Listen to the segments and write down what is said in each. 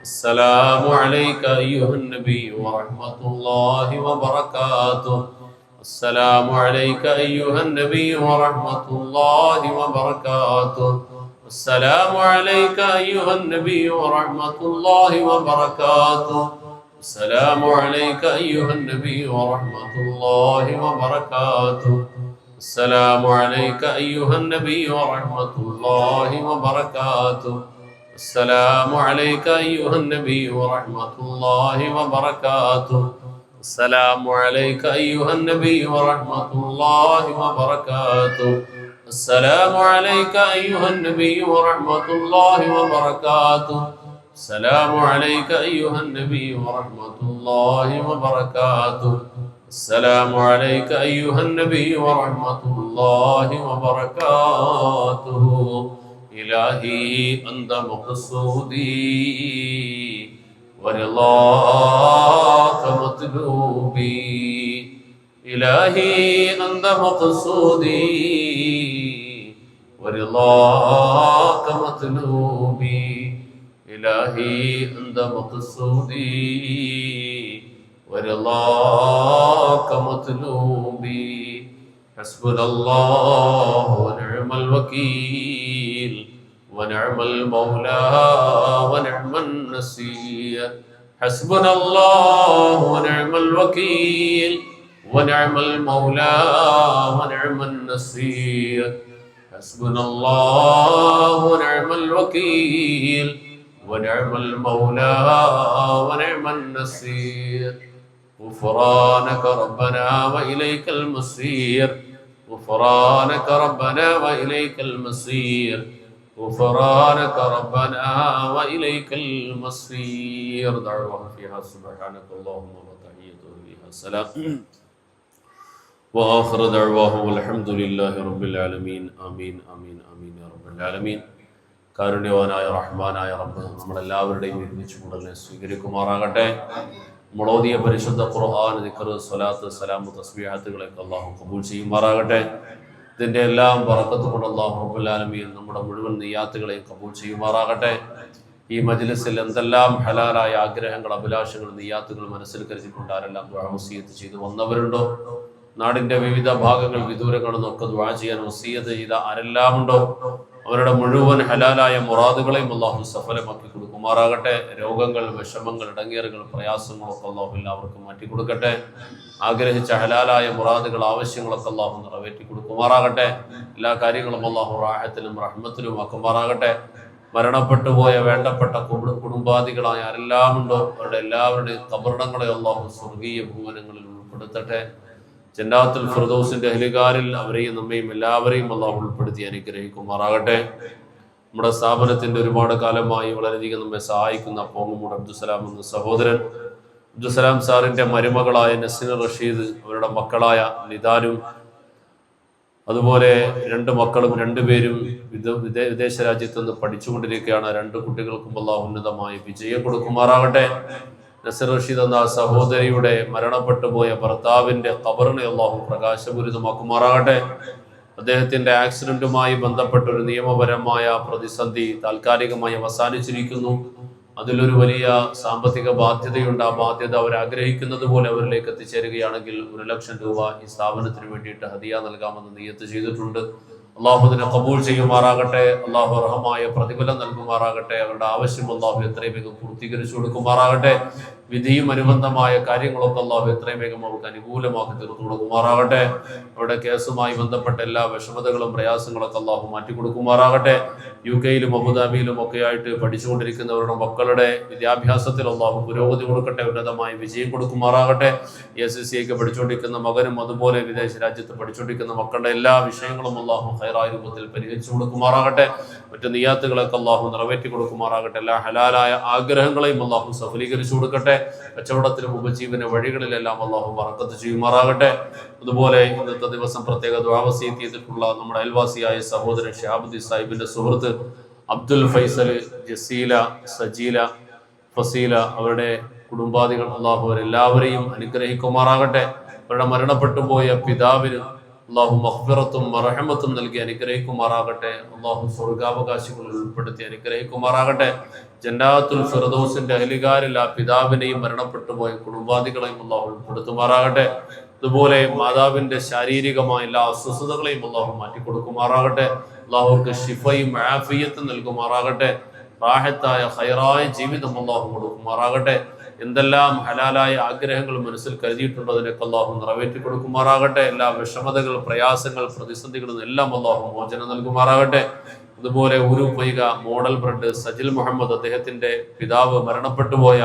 السلام عليك أيها النبي ورحمة الله وبركاته. السلام عليك أيها النبي ورحمة الله وبركاته. السلام عليك أيها النبي ورحمة الله وبركاته. السلام عليك أيها النبي ورحمة الله وبركاته. السلام عليك أيها النبي ورحمة الله وبركاته. السلام عليك أيها النبي ورحمة الله وبركاته. السلام عليك أيها النبي ورحمة الله وبركاته. السلام عليك أيها النبي ورحمة الله وبركاته. السلام عليك أيها النبي ورحمة الله وبركاته. السلام عليك أيها النبي ورحمة الله وبركاته. إلهي أنت مقصودي ورضاك مطلوبي. إلهي أنت مقصودي ورضاك مطلوبي. إلهي أنت مقصودي ورضاك مطلوبي. حسبنا الله ونعم الوكيل ونعم المولى ونعم النصير. حسبنا الله ونعم الوكيل ونعم المولى ونعم النصير. حسبنا الله ونعم الوكيل ونعم المولى ونعم النصير. غفرانك ربنا وإليك المصير. غفرانك ربنا وإليك المصير. غفرانك ربنا وإليك المصير. دعوة فيها سبحانك اللهم وتحيته فيها السلام وآخر دعواهم والحمد لله رب العالمين. آمين آمين آمين يا رب العالمين. കാരുണ്യവാനായ റഹ്മാനായ റബ്ബ് നമ്മളെല്ലാവരുടെയും ഒരുമിച്ച് കൂടുതൽ സ്വീകരിക്കുമാറാകട്ടെ. നമ്മളോദിയ പരിശുദ്ധ ഖുർആൻ, ദിക്ർ, സ്വലാത്ത്, സലാമു, തസ്ബീഹാത്തുകളൊക്കെ അല്ലാഹു ഖബൂൽ ചെയ്യുമാറാകട്ടെ. ഇതിൻ്റെ എല്ലാം ബറക്കത്ത് കൊണ്ട് അല്ലാഹു റബ്ബുൽ ആലമീൻ നമ്മുടെ മുഴുവൻ നിയ്യാത്തുകളെയും ഖബൂൽ ചെയ്യുമാറാകട്ടെ. ഈ മജ്ലിസിൽ എന്തെല്ലാം ഹലാലായ ആഗ്രഹങ്ങൾ, അഭിലാഷങ്ങൾ, നിയ്യാത്തുകൾ മനസ്സിൽ കരുതിക്കൊണ്ട് ആരെല്ലാം ദുആ വസിയത്ത് ചെയ്തു വന്നവരുണ്ടോ, നാടിൻ്റെ വിവിധ ഭാഗങ്ങൾ വിദൂരങ്ങളിൽ നിന്നൊക്കെ ദുആ ചെയ്യാൻ വസിയത്ത് ചെയ്ത ആരെല്ലാം ഉണ്ടോ, അവരുടെ മുഴുവൻ ഹലാലായ മുറാദുകളെയും അല്ലാഹു സഫലമാക്കി കൊടുക്കുമാറാകട്ടെ. രോഗങ്ങൾ, വിഷമങ്ങൾ, ഇടങ്ങേറുകൾ, പ്രയാസങ്ങളൊക്കെ അല്ലാഹു എല്ലാവർക്കും മാറ്റി കൊടുക്കട്ടെ. ആഗ്രഹിച്ച ഹലാലായ മുറാദുകൾ, ആവശ്യങ്ങളൊക്കെ അല്ലാഹു നിറവേറ്റി കൊടുക്കുമാറാകട്ടെ. എല്ലാ കാര്യങ്ങളും അല്ലാഹു റാഹത്തിലും റഹ്മത്തിലും ആക്കുമാറാകട്ടെ. മരണപ്പെട്ടു പോയ വേണ്ടപ്പെട്ട കുടുംബാദികളായ ആരെല്ലാം ഉണ്ടോ അവരുടെ എല്ലാവരുടെയും ഖബറിടങ്ങളെ അല്ലാഹു സ്വർഗീയ ഭുവനങ്ങളിൽ ഉൾപ്പെടുത്തട്ടെ. ജന്നാത്തുൽ ഫിർദൗസിന്റെ അഹ്ലുകാരിൽ അവരെയും നമ്മയും എല്ലാവരെയും അല്ലാഹു ഉൾപ്പെടുത്തി അനുഗ്രഹിക്കുമാറാകട്ടെ. നമ്മുടെ സ്ഥാപനത്തിന്റെ ഒരുപാട് കാലമായി വളരെയധികം നമ്മെ സഹായിക്കുന്ന പോങ്ങുമൂട് അബ്ദുസലാം എന്ന സഹോദരൻ, അബ്ദുസലാം സാറിന്റെ മരുമകളായ നസ്രിൻ റഷീദ്, അവരുടെ മക്കളായ നിദാനും, അതുപോലെ രണ്ട് മക്കളും രണ്ടുപേരും വിദേശ രാജ്യത്ത് നിന്ന് പഠിച്ചുകൊണ്ടിരിക്കുകയാണ്. രണ്ട് കുട്ടികൾക്കും അല്ലാഹു ഉന്നതമായ വിജയം കൊടുക്കുമാറാകട്ടെ. നസർ റഷീദ് എന്ന സഹോദരിയുടെ മരണപ്പെട്ടു പോയ ഭർത്താവിന്റെ ഖബറിനെ അല്ലാഹു പ്രകാശപൂരിതമാക്കുമാറാകട്ടെ. അദ്ദേഹത്തിന്റെ ആക്സിഡന്റുമായി ബന്ധപ്പെട്ട ഒരു നിയമപരമായ പ്രതിസന്ധി താൽക്കാലികമായി അവസാനിച്ചിരിക്കുന്നു. അതിലൊരു വലിയ സാമ്പത്തിക ബാധ്യതയുണ്ട്. ആ ബാധ്യത അവരാഗ്രഹിക്കുന്നത് പോലെ അവരിലേക്ക് എത്തിച്ചേരുകയാണെങ്കിൽ 1,00,000 രൂപ ഈ സ്ഥാപനത്തിന് വേണ്ടിയിട്ട് ഹദിയ നൽകാമെന്ന് നിയ്യത്ത് ചെയ്തിട്ടുണ്ട്. അള്ളാഹു അതിനെ കബൂൽ ചെയ്യുമാറാകട്ടെ. അള്ളാഹു അർഹമായ പ്രതിഫലം നൽകുമാറാകട്ടെ. അവരുടെ ആവശ്യം അള്ളാഹു എത്രയും വേഗം പൂർത്തീകരിച്ചു കൊടുക്കുമാറാകട്ടെ. വിധിയും അനുബന്ധമായ കാര്യങ്ങളൊക്കെ അള്ളാഹു എത്രയും വേഗം അവർക്ക് അനുകൂലമാക്കി തീർത്തു കൊടുക്കുമാറാകട്ടെ. അവരുടെ കേസുമായി ബന്ധപ്പെട്ട എല്ലാ വിഷമതകളും പ്രയാസങ്ങളൊക്കെ അള്ളാഹു മാറ്റി കൊടുക്കുമാറാകട്ടെ. UK-യിലും അബുദാബിയിലും ഒക്കെ ആയിട്ട് പഠിച്ചുകൊണ്ടിരിക്കുന്നവരുടെ മക്കളുടെ വിദ്യാഭ്യാസത്തിൽ അള്ളാഹു പുരോഗതി കൊടുക്കട്ടെ, ഉന്നതമായ വിജയം കൊടുക്കുമാറാകട്ടെ. SSCക്ക് പഠിച്ചുകൊണ്ടിരിക്കുന്ന മകനും അതുപോലെ വിദേശ രാജ്യത്ത് പഠിച്ചുകൊണ്ടിരിക്കുന്ന മക്കളുടെ എല്ലാ വിഷയങ്ങളും അള്ളാഹു ഖൈറായ രൂപത്തിൽ പരിഹരിച്ചു കൊടുക്കുമാറാകട്ടെ. മറ്റു നിയ്യാത്തുകളൊക്കെ അള്ളാഹു നിറവേറ്റി കൊടുക്കുമാറാകട്ടെ. എല്ലാ ഹലാലായ ആഗ്രഹങ്ങളെയും അള്ളാഹു സഫലീകരിച്ചു കൊടുക്കട്ടെ. കച്ചവടത്തിലും ഉപജീവന വഴികളിലെല്ലാം അള്ളാഹു ബറക്കത്ത് ചെയ്യുമാറാകട്ടെ. അതുപോലെ ഇന്നത്തെ ദിവസം പ്രത്യേക ദുആ വസിയത്ത് ചെയ്തിട്ടുള്ള നമ്മുടെ അയൽവാസിയായ സഹോദരൻ ഷിഹാബുദ്ദീൻ സാഹിബിന്റെ സുഹൃത്ത് അബ്ദുൽ ഫൈസൽ, ജസീല, സജീല, ഫസീല, അവരുടെ കുടുംബാദികൾ അള്ളാഹു അവരെല്ലാവരെയും അനുഗ്രഹിക്കുമാറാകട്ടെ. അവരുടെ മരണപ്പെട്ടു പോയ പിതാവിന് അള്ളാഹു മഗ്ഫിറത്തും മർഹമത്തും നൽകി അനുഗ്രഹിക്കുമാറാകട്ടെ. അള്ളാഹു സ്വർഗാവകാശികളിൽ ഉൾപ്പെടുത്തി അനുഗ്രഹിക്കുമാറാകട്ടെ. ജന്നാത്തുൽ ഫിർദൗസിന്റെ അഹ്ലികാരിൽ ആ പിതാവിനെയും മരണപ്പെട്ടു പോയ കുടുംബാദികളെയും അള്ളാഹു ഉൾപ്പെടുത്തുമാറാകട്ടെ. അതുപോലെ മാതാവിന്റെ ശാരീരികമായ എല്ലാ അസ്വസ്ഥതകളെയും അള്ളാഹു മാറ്റിക്കൊടുക്കുമാറാകട്ടെ. അള്ളാഹുക്ക് ശിഫയും ആഫിയത്തും നൽകുമാറാകട്ടെ. റാഹത്തായ ഖൈറായ ജീവിതം അള്ളാഹു കൊടുക്കുമാറാകട്ടെ. എന്തെല്ലാം ഹലാലായ ആഗ്രഹങ്ങൾ മനസ്സിൽ കരുതിയിട്ടുണ്ടോ അതിനൊക്കെ അള്ളാഹു നിറവേറ്റി കൊടുക്കുമാറാകട്ടെ. എല്ലാ വിഷമതകൾ, പ്രയാസങ്ങൾ, പ്രതിസന്ധികളും എല്ലാം അള്ളാഹു മോചനം നൽകുമാറാകട്ടെ. അതുപോലെ ഒരു പൈക മോഡൽ ബ്രെഡ് സജിൽ മുഹമ്മദ്, അദ്ദേഹത്തിന്റെ പിതാവ് മരണപ്പെട്ടു പോയ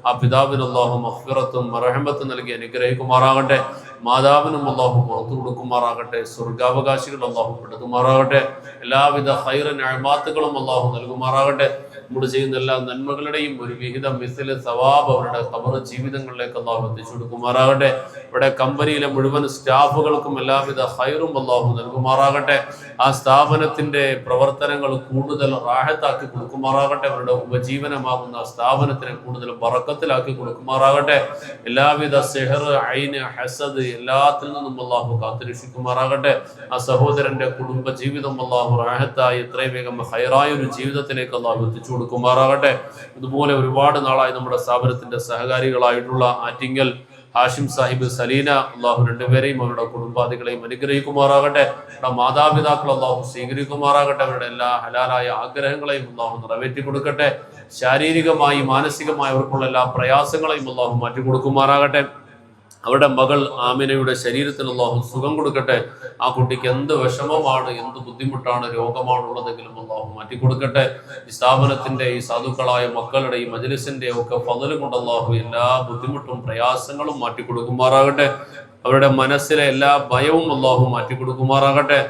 ആ പിതാവിന് അള്ളാഹു മഗ്ഫിറത്തും മർഹമത്തും നൽകി അനുഗ്രഹിക്കുമാറാകട്ടെ. മാതാവിനും അള്ളാഹു പുറത്തു കൊടുക്കുമാറാകട്ടെ. സ്വർഗാവകാശികൾ അള്ളാഹു പെടുത്തുമാറാകട്ടെ. എല്ലാവിധ ഖൈർ നിഅമാത്തുകളും അള്ളാഹു നൽകുമാറാകട്ടെ. നമ്മൾ ചെയ്യുന്ന എല്ലാ നന്മകളുടെയും ഒരു വിഹിതം മിസ്ല് സവാബ് അവരുടെ ഖബർ ജീവിതങ്ങളിലേക്ക് അള്ളാഹു എത്തിച്ചു കൊടുക്കുമാറാകട്ടെ. ഇവിടെ കമ്പനിയിലെ മുഴുവൻ സ്റ്റാഫുകൾക്കും എല്ലാവിധ ഖൈറും അള്ളാഹു നൽകുമാറാകട്ടെ. ആ സ്ഥാപനത്തിന്റെ പ്രവർത്തനങ്ങൾ കൂടുതൽ റാഹത്താക്കി കൊടുക്കുമാറാകട്ടെ. അവരുടെ ഉപജീവനമാകുന്ന സ്ഥാപനത്തിനെ കൂടുതൽ ബറക്കത്തിലാക്കി കൊടുക്കുമാറാകട്ടെ. എല്ലാവിധ സിഹർ, ഐന്, ഹസദ് എല്ലാത്തിൽ നിന്നും അള്ളാഹു കാത്തുരക്ഷിക്കുമാറാകട്ടെ. ആ സഹോദരന്റെ കുടുംബ ജീവിതം അള്ളാഹു റാഹത്തായി എത്രയും വേഗം ഹൈറായ ഒരു ജീവിതത്തിലേക്ക് അള്ളാഹു എത്തിച്ചു കൊടുക്കുമാറാകട്ടെ. ഇതുപോലെ ഒരുപാട് നാളായി നമ്മുടെ സ്ഥാപനത്തിന്റെ സഹകാരികളായിട്ടുള്ള ആറ്റിങ്ങൽ ഹാഷിം സാഹിബ്, സലീന, അള്ളാഹു രണ്ടുപേരെയും അവരുടെ കുടുംബാദികളെയും അനുഗ്രഹിക്കുമാറാകട്ടെ. അവരുടെ മാതാപിതാക്കൾ അള്ളാഹു സ്വീകരിക്കുമാറാകട്ടെ. അവരുടെ എല്ലാ ഹലാലായ ആഗ്രഹങ്ങളെയും അള്ളാഹു നിറവേറ്റി കൊടുക്കട്ടെ. ശാരീരികമായി മാനസികമായി അവർക്കുള്ള എല്ലാ പ്രയാസങ്ങളെയും അള്ളാഹു മാറ്റി കൊടുക്കുമാറാകട്ടെ. അവരുടെ മകൾ ആമിനയുടെ ശരീരത്തിന് അള്ളാഹു സുഖം കൊടുക്കട്ടെ. ആ കുട്ടിക്ക് എന്ത് വിഷമമാണ്, എന്ത് ബുദ്ധിമുട്ടാണ്, രോഗമാണുള്ളതെങ്കിലും അള്ളാഹു മാറ്റി കൊടുക്കട്ടെ. ഈ സ്ഥാപനത്തിന്റെ, ഈ സാധുക്കളായ മക്കളുടെ, ഈ മജ്ലിസിന്റെ ഒക്കെ ഫള് കൊണ്ട് അള്ളാഹു എല്ലാ ബുദ്ധിമുട്ടും പ്രയാസങ്ങളും മാറ്റി കൊടുക്കുമാറാകട്ടെ. അവരുടെ മനസ്സിലെ എല്ലാ ഭയവും അള്ളാഹു മാറ്റി കൊടുക്കുമാറാകട്ടെ.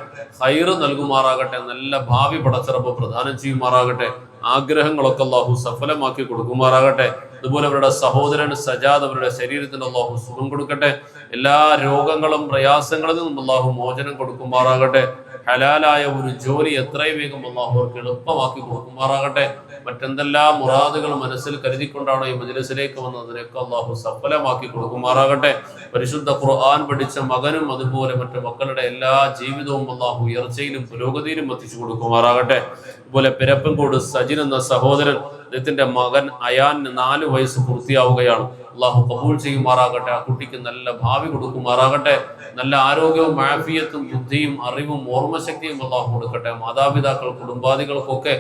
ഖൈർ നൽകുമാറാകട്ടെ. നല്ല ഭാവി പടച്ചിറപ്പ് പ്രദാനം ചെയ്യുമാറാകട്ടെ. ആഗ്രഹങ്ങളൊക്കെ അള്ളാഹു സഫലമാക്കി കൊടുക്കുമാറാകട്ടെ. അതുപോലെ അവരുടെ സഹോദരൻ സജാദ്, അവരുടെ ശരീരത്തിന് അള്ളാഹു സുഖം കൊടുക്കട്ടെ. എല്ലാ രോഗങ്ങളും പ്രയാസങ്ങളിൽ നിന്നും അള്ളാഹു മോചനം കൊടുക്കുമാറാകട്ടെ. ഹലാലായ ഒരു ജോലി എത്രയും വേഗം അള്ളാഹു അവർക്ക് എളുപ്പമാക്കി കൊടുക്കുമാറാകട്ടെ. മറ്റെന്തെല്ലാം മുറാദുകൾ മനസ്സിൽ കരുതിക്കൊണ്ടാണ് ഈ മജ്ലിസിലേക്ക് വന്നതിനൊക്കെ അള്ളാഹു സഫലമാക്കി കൊടുക്കുമാറാകട്ടെ. പരിശുദ്ധ ഖുർആൻ പഠിച്ച മകനും അതുപോലെ മറ്റു മക്കളുടെ എല്ലാ ജീവിതവും അള്ളാഹു ഉയർച്ചയിലും പുരോഗതിയിലും എത്തിച്ചു കൊടുക്കുമാറാകട്ടെ. അതുപോലെ പിരപ്പൻകോട് സജിൻ എന്ന സഹോദരൻ, അദ്ദേഹത്തിന്റെ മകൻ അയാന് 4 വയസ്സ് പൂർത്തിയാവുകയാണ്. അള്ളാഹു കബൂൽ ചെയ്യുമാറാകട്ടെ. ആ കുട്ടിക്ക് നല്ല ഭാവി കൊടുക്കുമാറാകട്ടെ. നല്ല ആരോഗ്യവും ആഫിയത്തും ബുദ്ധിയും അറിവും ഓർമ്മശക്തിയും അള്ളാഹു കൊടുക്കട്ടെ. മാതാപിതാക്കൾ, കുടുംബാദികൾക്കൊക്കെ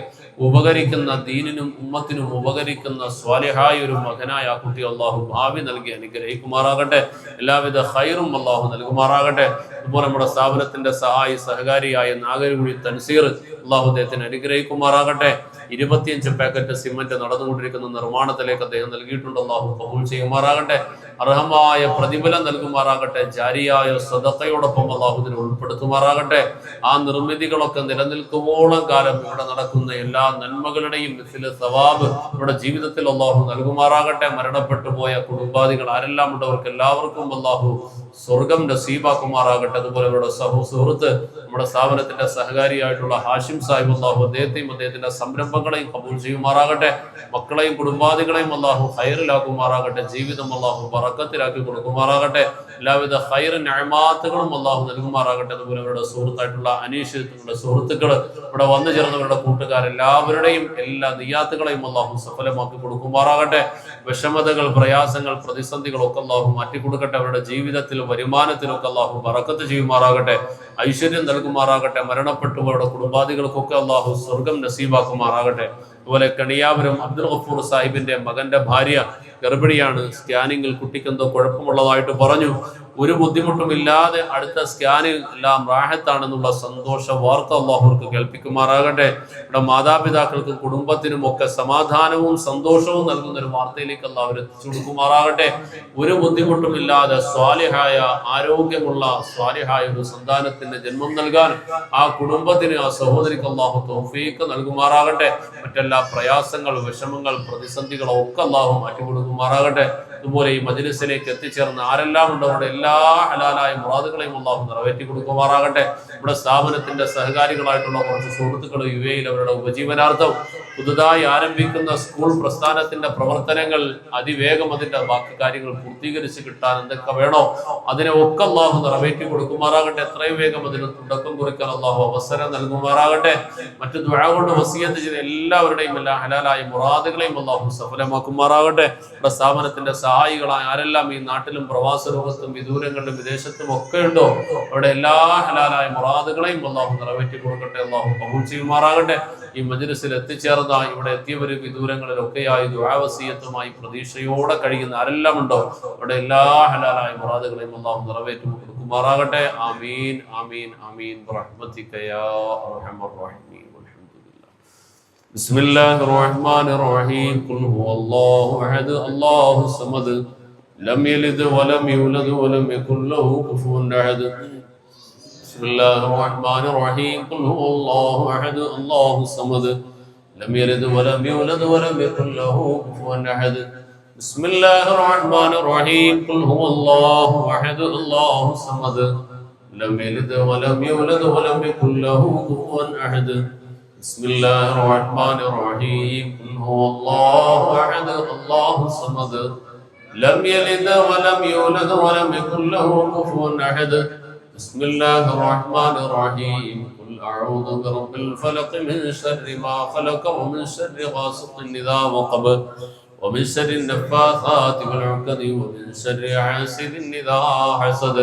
ഉപകരിക്കുന്ന, ദീനിനും ഉമ്മത്തിനും ഉപകരിക്കുന്ന സ്വാലിഹായ ഒരു മകനായ ആ കുട്ടി അള്ളാഹു ഭാവി നൽകി അനുഗ്രഹിക്കുമാറാകട്ടെ. എല്ലാവിധ ഖൈറും അള്ളാഹു നൽകുമാറാകട്ടെ. അതുപോലെ നമ്മുടെ സ്ഥാപനത്തിന്റെ സഹായി സഹകാരിയായ നാഗരകുഴി തൻസീർ, അള്ളാഹു അദ്ദേഹത്തിന് അനുഗ്രഹിക്കുമാറാകട്ടെ. 25 പാക്കറ്റ് സിമന്റ് നടന്നുകൊണ്ടിരിക്കുന്ന നിർമ്മാണത്തിലേക്ക് അദ്ദേഹം നൽകിയിട്ടുണ്ട്. അള്ളാഹു കബൂൽ ചെയ്യുമാറാകട്ടെ. അർഹമായ പ്രതിഫലം നൽകുമാറാകട്ടെ. ജാരിയായ സദഖയോടൊപ്പം അള്ളാഹുവിനെ ഉൾപ്പെടുത്തുമാറാകട്ടെ. ആ നിർമ്മിതികളൊക്കെ നിലനിൽക്കുവോളം കാലം ഇവിടെ നടക്കുന്ന എല്ലാ നന്മകളുടെയും മിസ്ല സവാബ് ഇവിടെ ജീവിതത്തിൽ അള്ളാഹു നൽകുമാറാകട്ടെ. മരണപ്പെട്ടു പോയ കുടുംബാദികൾ ആരെല്ലാം ഉണ്ട് അവർക്ക് എല്ലാവർക്കും അള്ളാഹു സ്വർഗം നസീബാക്കുമാറാകട്ടെ. അതുപോലെ അവരുടെ സുഹൃത്ത്, നമ്മുടെ സ്ഥാപനത്തിന്റെ സഹകാരിയായിട്ടുള്ള ഹാഷിം സാഹിബ്, അള്ളാഹു അദ്ദേഹത്തെയും അദ്ദേഹത്തിന്റെ സംരംഭങ്ങളെയും കബൂൽ ചെയ്യുമാറാകട്ടെ. മക്കളെയും കുടുംബാദികളെയും അള്ളാഹു ഖൈറിലാക്കുമാറാകട്ടെ. ജീവിതം അള്ളാഹു ബറക്കത്തിലാക്കി കൊടുക്കുമാറാകട്ടെ. എല്ലാവിധ ഖൈർ നിഅമാത്തുകളും അള്ളാഹു നൽകുമാറാകട്ടെ. അതുപോലെ അവരുടെ സുഹൃത്തായിട്ടുള്ള അനീഷ്, തങ്ങളുടെ സുഹൃത്തുക്കൾ, ഇവിടെ വന്നു ചേർന്നവരുടെ കൂട്ടുകാരെല്ലാവരുടെയും എല്ലാ നിയ്യാത്തുകളെയും അള്ളാഹു സഫലമാക്കി കൊടുക്കുമാറാകട്ടെ. വിഷമതകൾ, പ്രയാസങ്ങൾ, പ്രതിസന്ധികളൊക്കെ അള്ളാഹു മാറ്റിക്കൊടുക്കട്ടെ. അവരുടെ ജീവിതത്തിൽ, വരുമാനത്തിലൊക്കെ അള്ളാഹു ബറക്കത്ത് ചെയ്യുമാറാകട്ടെ. ഐശ്വര്യം നൽകുമാറാകട്ടെ. മരണപ്പെട്ടുപോയുടെ കുടുംബാദികൾക്കൊക്കെ അള്ളാഹു സ്വർഗം നസീബാക്കുമാറാകട്ടെ. അതുപോലെ കണിയാപുരം അബ്ദുൽ ഗഫൂർ സാഹിബിന്റെ മകന്റെ ഭാര്യ ഗർഭിണിയാണ്. സ്കാനിങ്ങിൽ കുട്ടിക്ക് എന്തോ കുഴപ്പമുള്ളതായിട്ട് പറഞ്ഞു. ഒരു ബുദ്ധിമുട്ടുമില്ലാതെ അടുത്ത സ്കാനിൽ എല്ലാം റാഹത്താണെന്നുള്ള സന്തോഷ വാർത്ത അള്ളാഹുർക്ക് കേൾപ്പിക്കുമാറാകട്ടെ. ഇവിടെ മാതാപിതാക്കൾക്കും കുടുംബത്തിനും ഒക്കെ സമാധാനവും സന്തോഷവും നൽകുന്ന ഒരു വാർത്തയിലേക്ക് അള്ളാഹു എത്തിച്ചു കൊടുക്കുമാറാകട്ടെ. ഒരു ബുദ്ധിമുട്ടുമില്ലാതെ സ്വാലിഹായ, ആരോഗ്യമുള്ള സ്വാലിഹായ ഒരു സന്താനത്തിന് ജന്മം നൽകാൻ ആ കുടുംബത്തിന്, ആ സഹോദരിക്ക് അള്ളാഹു തൗഫീഖ് നൽകുമാറാകട്ടെ. മറ്റെല്ലാ പ്രയാസങ്ങൾ, വിഷമങ്ങൾ, പ്രതിസന്ധികളൊക്കെ അള്ളാഹു മാറ്റി കൊടുക്കുമാറാകട്ടെ. അതുപോലെ ഈ മജ്‌ലിസിലേക്ക് എത്തിച്ചേർന്ന് ആരെല്ലാം ഉണ്ട് അവരുടെ എല്ലാ ഹലാലായ മുറാദുകളെയും അല്ലാഹു നിറവേറ്റി കൊടുക്കുമാറാകട്ടെ. നമ്മുടെ സ്ഥാപനത്തിന്റെ സഹകാരികളായിട്ടുള്ള കുറച്ച് സുഹൃത്തുക്കൾ UAE അവരുടെ ഉപജീവനാർത്ഥം പുതുതായി ആരംഭിക്കുന്ന സ്കൂൾ പ്രസ്ഥാനത്തിന്റെ പ്രവർത്തനങ്ങൾ അതിവേഗം അതിന്റെ ബാക്കി കാര്യങ്ങൾ പൂർത്തീകരിച്ച് കിട്ടാൻ എന്തൊക്കെ വേണോ അതിനെ ഒക്കെ അല്ലാഹു നിറവേറ്റി കൊടുക്കുമാറാകട്ടെ. എത്രയും വേഗം അതിന് തുടക്കം കുറിക്കാൻ അല്ലാഹു അവസരം നൽകുമാറാകട്ടെ. മറ്റു ദുആ കൊണ്ട് വസിയത്ത് ചെയ്ത എല്ലാവരുടെയും എല്ലാ ഹലാലായ മുറാദുകളെയും അല്ലാഹു സഫലമാക്കുമാറാകട്ടെ. നമ്മുടെ സ്ഥാപനത്തിന്റെ സഹായികളായ ആരെല്ലാം ഈ നാട്ടിലും പ്രവാസ ലോകത്തും വിദൂരങ്ങളിലും വിദേശത്തും ഒക്കെ ഉണ്ടോ അവിടെ എല്ലാ ഹലാലായ മുറാദുകളെയും അല്ലാഹു നിറവേറ്റി കൊടുക്കട്ടെ. അല്ലാഹു കബൂൽ ചെയ്യുമാറാകട്ടെ. ഈ മജ്‌ലിസിൽ എത്തിച്ചേർന്ന ഇവിടെ എത്തിയവരും വിദൂരങ്ങളിലൊക്കെയായി ദുആ വസിയത്തുമായി പ്രതീക്ഷയോടെ കഴിയുന്ന ആരെല്ലാം ഉണ്ടോ അവിടെ എല്ലാ ഹലാലായ മുറാദുകളെയും അല്ലാഹു നിറവേറ്റി കൊടുക്കുമാറാകട്ടെ. ആമീൻ ആമീൻ ആമീൻ ബിറഹ്മതിക യാ അർഹമർ റഹീമീൻ. വൽഹംദുലില്ലാഹ്. ബിസ്മില്ലാഹിർ റഹ്മാനിർ റഹീം. ഖുൽ ഹുവല്ലാഹു അഹദ് അല്ലാഹു സമദ് ലം യലിദ് വലം യൂലദ് വലം യകുൽ ലഹു കുഫുവൻ അഹദ്. بسم الله الرحمن الرحيم. قل هو الله أحد الله الصمد لم يلد ولم يولد ولم يكن له كفوا أحد. بسم الله الرحمن الرحيم. قل هو الله أحد الله الصمد لم يلد ولم يولد ولم يكن له كفوا أحد. بسم الله الرحمن الرحيم. قل هو الله أحد الله الصمد لم يلد ولم يولد ولم يكن له كفوا أحد. بسم الله الرحمن الرحيم. قل أعوذ برب الفلق من شر ما خلق ومن شر غاسق إذا وقب ومن شر النفاثات في العقد ومن شر حاسد إذا حسد.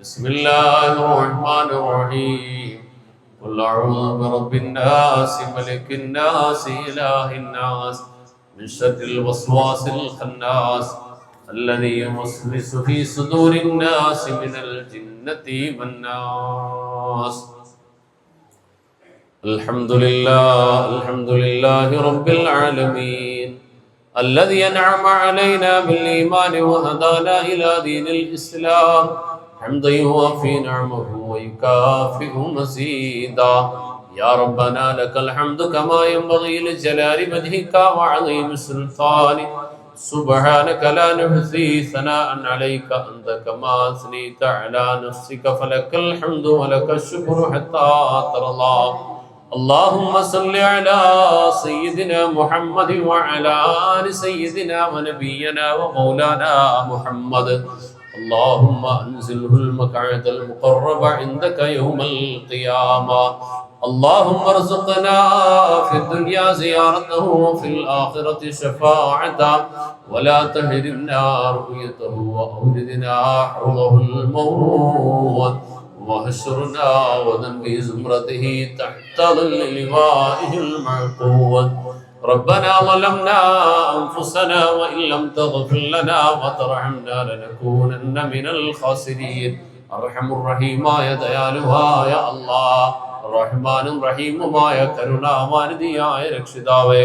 بسم الله الرحمن الرحيم. قل أعوذ برب الناس ملك الناس إله الناس من شر الوسواس الخناس الذي يوسوس في صدور الناس من الجنة والناس. الحمد لله رب العالمين الذي أنعم علينا بالإيمان وهدانا إلى دين الإسلام حمدا يوافي نعمه ويكافئ مزيدا. يا ربنا لك الحمد كما ينبغي لجلال وجهك وعظيم سلطانك. سبحانك لا نحصي ثناء عليك أنت كما أثنيت على نفسك فلك الحمد ولك الشكر حتى ترضى. اللهم صل على سيدنا محمد وعلى آل سيدنا ونبينا ومولانا محمد. اللهم أنزله المقعد المقرب عندك يوم القيامة. اللهم ارزقنا في الدنيا زيارته وفي الآخرة شفاعته ولا تحرمنا رؤيته وأوردنا حوضه المورود واحشرنا وذن في زمرته تحت ظل لوائه المعقود. ربنا ظلمنا أنفسنا وإن لم تغفر لنا وترحمنا لنكونن من الخاسرين. أرحم الرحيم يا ديالها يا الله. റഹ്മാനും റഹീമുമായ കരുണാവാനിധിയായ രക്ഷിതാവേ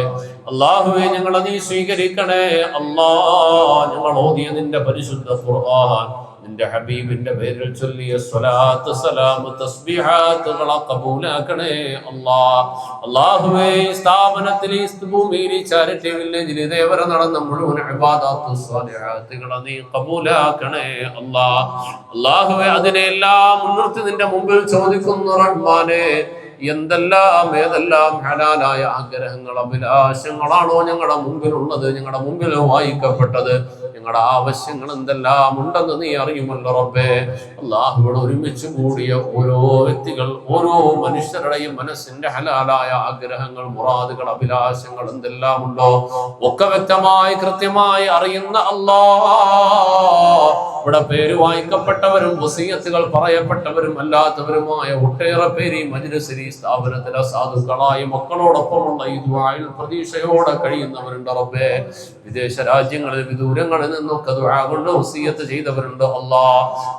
അല്ലാഹുവേ ഞങ്ങളെ നീ സ്വീകരിക്കണേ. അല്ലാഹ് ഞങ്ങൾ ഓതിയ നിന്റെ പരിശുദ്ധ ഖുർആൻ നിന്റെ ഹബീബിന്റെ പേരിൽ ചൊല്ലിയ സ്വലാത്ത് സലാം തസ്ബീഹാത്തുകളെ കബൂലാക്കണേ. അല്ലാഹുവേ സ്ഥാപനത്തിൽ ഈ ഭൂമിയിൽ ചാരിറ്റി വില്ലേജിൽ ഇതേവരെ നടന്ന മുഴുവൻ ഇബാദാത്ത് സ്വാലിഹാത്തുകളെ നീ കബൂലാക്കണേ. അല്ലാഹുവേ അതിനെല്ലാം മുൻനിർത്തി നിന്റെ മുമ്പിൽ ചോദിക്കുന്നു റഹ്മാനേ എന്തെല്ലാം ഏതെല്ലാം ഹലാലായ ആഗ്രഹങ്ങൾ അഭിലാഷങ്ങളാണോ ഞങ്ങളുടെ മുമ്പിലുള്ളത്, ഞങ്ങളുടെ മുമ്പിൽ വായിക്കപ്പെട്ടത്, ഞങ്ങളുടെ ആവശ്യങ്ങൾ എന്തെല്ലാം ഉണ്ടെന്ന് നീ അറിയുമല്ലോ റബ്ബേ. അല്ലാഹുവോട് ഒരുമിച്ച് കൂടിയ ഓരോ വ്യക്തികൾ ഓരോ മനുഷ്യരുടെയും മനസ്സിന്റെ ഹലാലായ ആഗ്രഹങ്ങൾ മുറാദുകൾ അഭിലാഷങ്ങൾ എന്തെല്ലാം ഉണ്ടോ ഒക്കെ വ്യക്തമായി കൃത്യമായി അറിയുന്ന അല്ലാഹ് ഇവിടെ പേര് വായിക്കപ്പെട്ടവരും വസിയത്തുകൾ പറയപ്പെട്ടവരും അല്ലാത്തവരുമായ ഒട്ടേറെ പേര് മജ്‌ലിസിൽ സ്ഥാപനത്തിലെ സാധുക്കളായി മക്കളോടൊപ്പമുള്ള ഈ ദുആയിൽ പ്രതീക്ഷയോടെ കഴിയുന്നവരുണ്ട് റബ്ബേ. വിദേശ രാജ്യങ്ങളിൽ വിദൂരങ്ങളിൽ നിന്നൊക്കെ ദുആ കൊണ്ട് വസിയത്ത് ചെയ്തവരുണ്ട്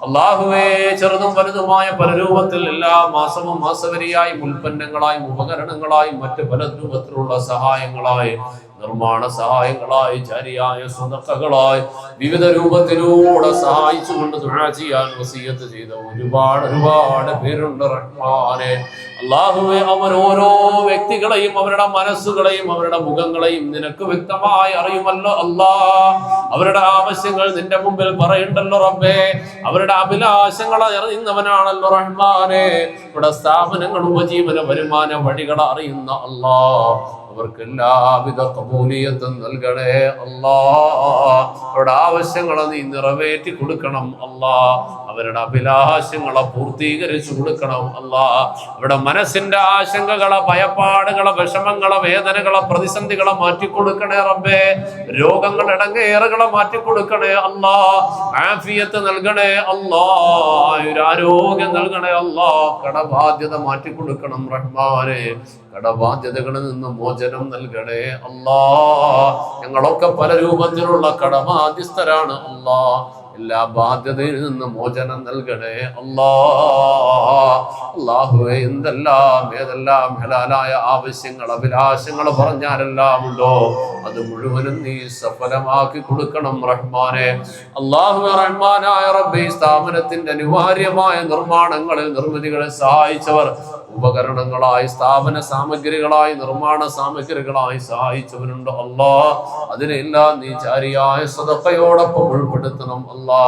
അല്ലാഹുവേ. ചെറുതും വലുതുമായ പല രൂപത്തിൽ എല്ലാ മാസവും മാസവരിയായും ഉൽപ്പന്നങ്ങളായും ഉപകരണങ്ങളായും മറ്റ് പല രൂപത്തിലുള്ള സഹായങ്ങളായി നിർമ്മാണ സഹായങ്ങളായി ജാരിയായ സ്വതക്കകളായി വിവിധ രൂപത്തിലൂടെ സഹായിച്ചുകൊണ്ട് ദുആ ചെയ്യാൻ വസിയത്ത് ചെയ്ത ഒരുപാട് പേരുണ്ട് റഹ്മാനെ. അല്ലാഹുവേ, അവർ ഓരോ വ്യക്തികളെയും അവരുടെ മനസ്സുകളെയും അവരുടെ മുഖങ്ങളെയും നിനക്ക് വ്യക്തമായി അറിയുമല്ലോ അല്ലാ. അവരുടെ ആവശ്യങ്ങൾ നിന്റെ മുമ്പിൽ പറയണ്ടല്ലോ റബ്ബേ. അവരുടെ അഭിലാഷങ്ങൾ അറിയുന്നവനാണല്ലോ റഹ്മാനെ. ഇവിടെ സ്ഥാപനങ്ങൾ ഉപജീവന വരുമാന വഴികൾ അറിയുന്ന അല്ലാ, അവർക്ക് എല്ലാവിധ കബൂലിയത്തും നൽകണേ അല്ലാ. അവരുടെ ആവശ്യങ്ങളെ നീ നിറവേറ്റി കൊടുക്കണം അല്ലാ. അവരുടെ അഭിലാഷങ്ങളെ പൂർത്തീകരിച്ചു കൊടുക്കണം അല്ലാ. അവരുടെ മനസ്സിന്റെ ആശങ്കകളെ, ഭയപ്പാടുകളെ, വിഷമങ്ങളെ, വേദനകളെ, പ്രതിസന്ധികളെ മാറ്റിക്കൊടുക്കണേ റബ്ബേ. രോഗങ്ങൾ, ഇടങ്ങേറുകളെ മാറ്റിക്കൊടുക്കണേ അല്ലാ. ആഫിയത്ത് നൽകണേ അല്ലാ. ആരോഗ്യം നൽകണേ അല്ലാ. കടബാധ്യത മാറ്റിക്കൊടുക്കണം റഹ്മാനെ. കടബാധ്യതകളിൽ നിന്ന് മോചനം നൽകണേ അല്ലാ. ഞങ്ങളൊക്കെ പല രൂപത്തിലുള്ള കടബാധ്യസ്ഥരാണ് അല്ലാ. എല്ലാ ബാധ്യതയിൽ നിന്ന് മോചനം നൽകണേ അല്ലാ. അല്ലാഹുവേ, ഏതെല്ലാം ഹലാലായ ആവശ്യങ്ങൾ, അഭിലാഷങ്ങൾ പറഞ്ഞാലെല്ലാം ഉണ്ടോ അത് മുഴുവനും നീ സഫലമാക്കി കൊടുക്കണം റഹ്മാനെ. അല്ലാഹുവേ, റഹ്മാനായ റബ്ബേ, സ്ഥാപനത്തിന്റെ അനിവാര്യമായ നിർമ്മിതികളെ സഹായിച്ചവർ, ഉപകരണങ്ങളായി, സ്ഥാപന സാമഗ്രികളായി, നിർമ്മാണ സാമഗ്രികളായി സഹായിച്ചവരുണ്ട് അല്ലാ. അതിനെല്ലാം നീ ജാരിയായ സദഖയോടൊപ്പം ഉൾപ്പെടുത്തണം അല്ലാ.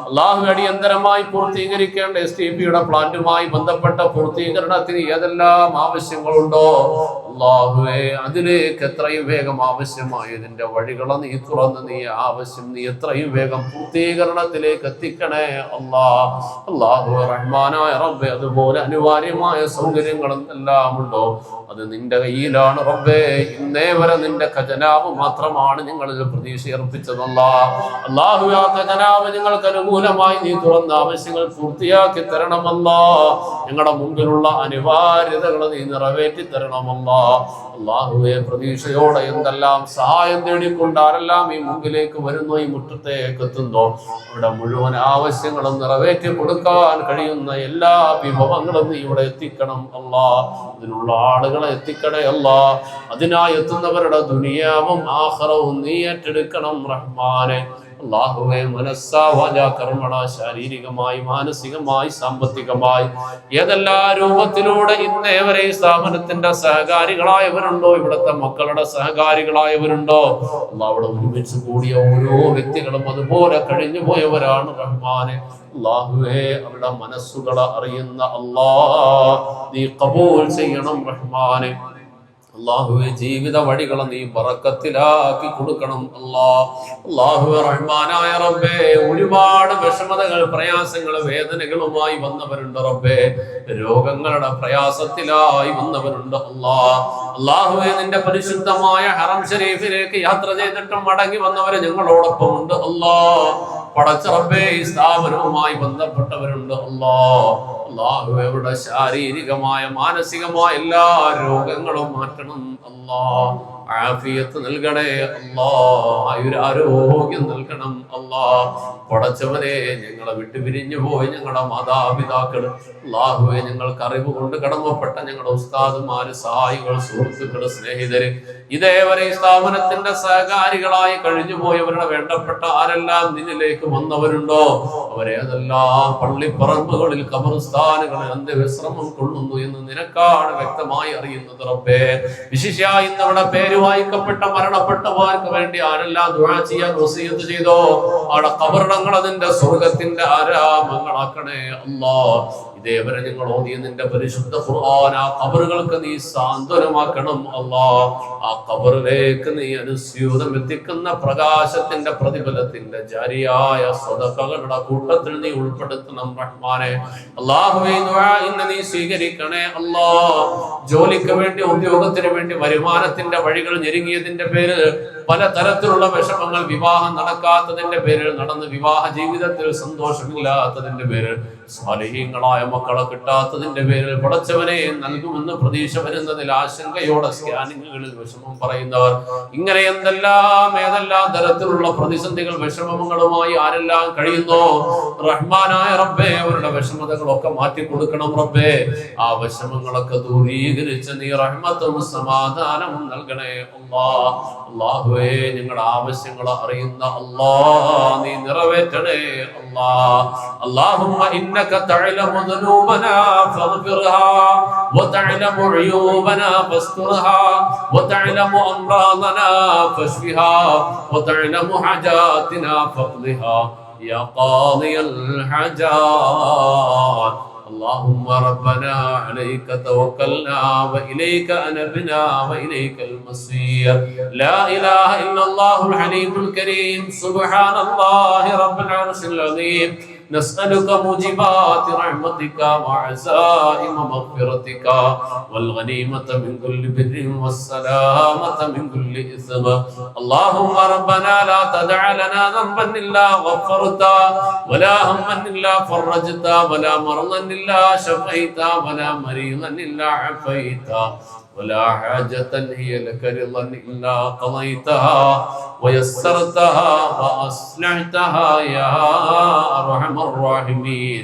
അല്ലാഹു, അടിയന്തരമായി പൂർത്തീകരിക്കേണ്ട STPയുടെ പ്ലാന്റുമായി ബന്ധപ്പെട്ട പൂർത്തീകരണത്തിന് ഏതെല്ലാം ആവശ്യങ്ങളുണ്ടോ അല്ലാഹുവേ, അതിലേക്ക് എത്രയും വേഗം ആവശ്യമായതിന്റെ വഴികളെ നീ തുറന്ന് നീ എത്രയും വേഗം പൂർത്തീകരണത്തിലേക്ക് എത്തിക്കണേ അല്ലാ. അല്ലാഹുവേ, റഹ്മാനായ റബ്ബേ, അതുപോലെ അനിവാര്യമായ സൗകര്യങ്ങളും എല്ലാം ഉണ്ടോ അത് നിന്റെ കയ്യിലാണ് റബ്ബേ. ഇന്നേ വരെ നിന്റെ ഖജനാവ് മാത്രമാണ് ഞങ്ങളിൽ പ്രതീക്ഷ അർപ്പിച്ചതല്ല. അല്ലാഹു, ആ ഖജനാവ് ഞങ്ങൾക്ക് അനുകൂലമായി നീ തുറന്ന ആവശ്യങ്ങൾ പൂർത്തിയാക്കി തരണമല്ലാ. ഞങ്ങളുടെ മുമ്പിലുള്ള അനിവാര്യതകൾ നീ നിറവേറ്റി തരണമല്ലാ. അല്ലാഹുവേ, പ്രതീക്ഷയോടെ എന്തെല്ലാം സഹായം തേടിക്കൊണ്ട് ആരെല്ലാം ഈ മുമ്പിലേക്ക് വരുന്നു, ഈ മുറ്റത്തേക്ക് എത്തുന്നോ, ഇവിടെ മുഴുവൻ ആവശ്യങ്ങളും നിറവേറ്റി കൊടുക്കാൻ കഴിയുന്ന എല്ലാ വിഭവങ്ങളും നീ ഇവിടെ എത്തിക്കണം അല്ലാ. അതിനുള്ള ആളുകളെ എത്തിക്കണേ അല്ലാ. അതിനായി എത്തുന്നവരുടെ ദുനിയാവും ആഖിറവും നീ ഏറ്റെടുക്കണം റഹ്മാനെ. അല്ലാഹുവേ, മനസ്സാ വാചാ കർമ്മണ, ശാരീരികമായി, മാനസികമായി, സാമ്പത്തികമായി ഏതെല്ലാ രൂപത്തിലൂടെ ഇന്നേ വരെ ഈ സ്ഥാപനത്തിന്റെ സഹകാരികളായവരുണ്ടോ, ഇവിടുത്തെ മക്കളുടെ സഹകാരികളായവരുണ്ടോ അല്ലാഹ്, അവിടെ ഒരുമിച്ച് കൂടിയ ഓരോ വ്യക്തികളും അതുപോലെ കഴിഞ്ഞു പോയവരാണ് റഹ്മാനെ. അല്ലാഹുവേ, അവരുടെ മനസ്സുകളെ അറിയുന്ന അല്ലാഹ്, നീ ഖബൂൽ ചെയ്യണം റഹ്മാനെ. അല്ലാഹുവേ, ജീവിത വഴികളെ നീ ബറക്കത്തിലാക്കി കൊടുക്കണം അല്ലാഹുവേ, റഹ്മാനായ റബ്ബേ, ഒരുപാട് വിഷമതകൾ, പ്രയാസങ്ങൾ, വേദനകളുമായി വന്നവരുണ്ട് റബ്ബേ. രോഗങ്ങളുടെ പ്രയാസത്തിലായി വന്നവരുണ്ട് അല്ലാഹുവേ, നിന്റെ പരിശുദ്ധമായ ഹറം ഷരീഫിലേക്ക് യാത്ര ചെയ്തിട്ടും മടങ്ങി വന്നവര് ഞങ്ങളോടൊപ്പം ഉണ്ട് പടച്ച റബ്ബേ, ഈ സ്ഥാപനവുമായി ബന്ധപ്പെട്ടവരുണ്ട് അല്ലാഹുവേ, അവരുടെ ശാരീരികമായ, മാനസികമായ എല്ലാ രോഗങ്ങളും മാറ്റണം അല്ലാഹ്. ആഫിയത്ത് നൽകണേ അല്ലാഹ്. ആരോഗ്യം നൽകണം അല്ലാഹ്. പടച്ചവനെ, ഞങ്ങളെ വിട്ടുപിരിഞ്ഞു പോയി ഞങ്ങളുടെ മാതാപിതാക്കൾ അല്ലാഹുവേ, ഞങ്ങൾക്ക് അറിവ് കൊണ്ട് കടമപ്പെട്ട ഞങ്ങളുടെ ഉസ്താദുമാര്, സഹായികൾ, സുഹൃത്തുക്കള്, സ്നേഹിതര്, ഇതേവരെ ഈ സ്ഥാപനത്തിന്റെ സഹകാരികളായി കഴിഞ്ഞു പോയവരുടെ വേണ്ടപ്പെട്ട ആരെല്ലാം നിന്നിലേക്ക് വന്നവരുണ്ടോ അവരേതെല്ലാം പള്ളിപ്പറമ്പുകളിൽ, ഖബർസ്ഥാനുകളിൽ അന്ത്യവിശ്രമം കൊള്ളുന്നു എന്ന് നിനക്കാണ് വ്യക്തമായി അറിയുന്നത് റബ്ബേ. വിശിഷ്യ ഇന്നവിടെ പേര് വായിക്കപ്പെട്ട മരണപ്പെട്ടവർക്ക് വേണ്ടി ആരെല്ലാം ദുആ ചെയ്യാൻ വസിയത്ത് ചെയ്തോ അവിടെ ഖബറിടങ്ങൾ അതിന്റെ സ്വർഗത്തിന്റെ ആരാമങ്ങളാക്കണേ അല്ലാഹ്. ഇതേവരെ ഞങ്ങൾ ഓതിയ നിന്റെ പരിശുദ്ധ ഖുർആൻ ആ ഖബറുകൾക്ക് നീ സാന്ത്വനമാക്കണം അല്ലാഹ്. ആ ഖബറിലേക്ക് നീ അനുസ്യൂതം എത്തിക്കുന്ന പ്രകാശത്തിന്റെ പ്രതിഫലത്തിന്റെ ജാരിയായ സദഖകളുടെ കൂട്ടത്തിൽ നീ ഉൾപ്പെടുത്തണം റഹ്മാനെ. അല്ലാഹുവേ, ദുആ ഇന്ന് നീ സ്വീകരിക്കണേ അല്ലാഹ്. ജോലിക്ക് വേണ്ടി, ഉദ്യോഗത്തിന് വേണ്ടി, വരുമാനത്തിന്റെ വഴികൾ ഞെരുങ്ങിയതിന്റെ പേരിൽ പലതരത്തിലുള്ള വിഷമങ്ങൾ, വിവാഹം നടക്കാത്തതിന്റെ പേരിൽ, നടന്ന് വിവാഹ ജീവിതത്തിൽ സന്തോഷമില്ലാത്തതിന്റെ പേരിൽ, സ്വാലിഹീങ്ങളായ മക്കളെ കിട്ടാത്തതിന്റെ പേരിൽ പടച്ചവനെ നൽകുമെന്ന് പ്രതീക്ഷ വരുന്നതിൽ ആശങ്കയോടെ സ്കാനിങ്ങുകളിൽ വിഷമം പറയുന്നവർ, ഇങ്ങനെ ഏതെല്ലാം തരത്തിലുള്ള പ്രതിസന്ധികൾ വിഷമങ്ങളുമായി ആരെല്ലാം കഴിയുന്നോ, റഹ്മാനായ റബ്ബേ അവരുടെ വിഷമതകളൊക്കെ മാറ്റി കൊടുക്കണം റബ്ബേ. ആ വിഷമങ്ങളൊക്കെ ദൂരീകരിച്ച് നീ റഹ്മത്തും സമാധാനവും നൽകണേ അല്ലാഹ്. അല്ലാഹുവേ, ഞങ്ങളുടെ ആവശ്യങ്ങൾ അറിയുന്ന അല്ലാഹ് നീ നിറവേറ്റണേ അല്ലാഹ്. അല്ലാഹുമ്മ ഇന്നക തഅലമു ദുനൂബനാ ഫഗ്ഫിർഹാ വതഅലമു ഉയൂബനാ ഫസ്തുർഹാ വതഅലമു അംറാദനാ ഫശ്ഫിഹാ വതഅലമു ഹജാതിനാ ഫഖ്ദിഹാ യാ ഖാദിയൽ ഹജാത്. اللهم ربنا عليك توكلنا وإليك أنبنا وإليك المصير. لا إله إلا الله الحليم الكريم. سبحان الله رب العرش العظيم. نسألك موجبات رحمتك وعزائم مغفرتك والغنيمة من كل بر والسلامة من كل إثم. اللهم ربنا لا تدع لنا ذنبا إلا غفرته ولا هما إلا فرجته ولا مرضا إلا شفيته ولا مريضا إلا عافيته ولا حاجة هي لك رضا إلا قضيتها ويسرتها وأصلحتها يا أرحم الراحمين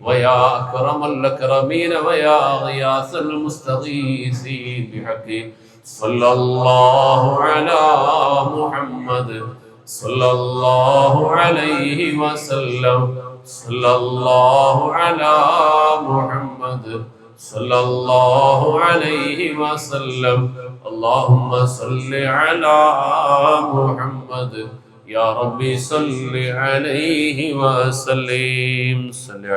ويا أكرم الأكرمين ويا غياث المستغيثين بحقه. صلى الله على محمد صلى الله عليه وسلم. صلى الله على محمد صلى الله عليه وسلم. اللهم صل على محمد يا ربي صل عليه وسلم. صل على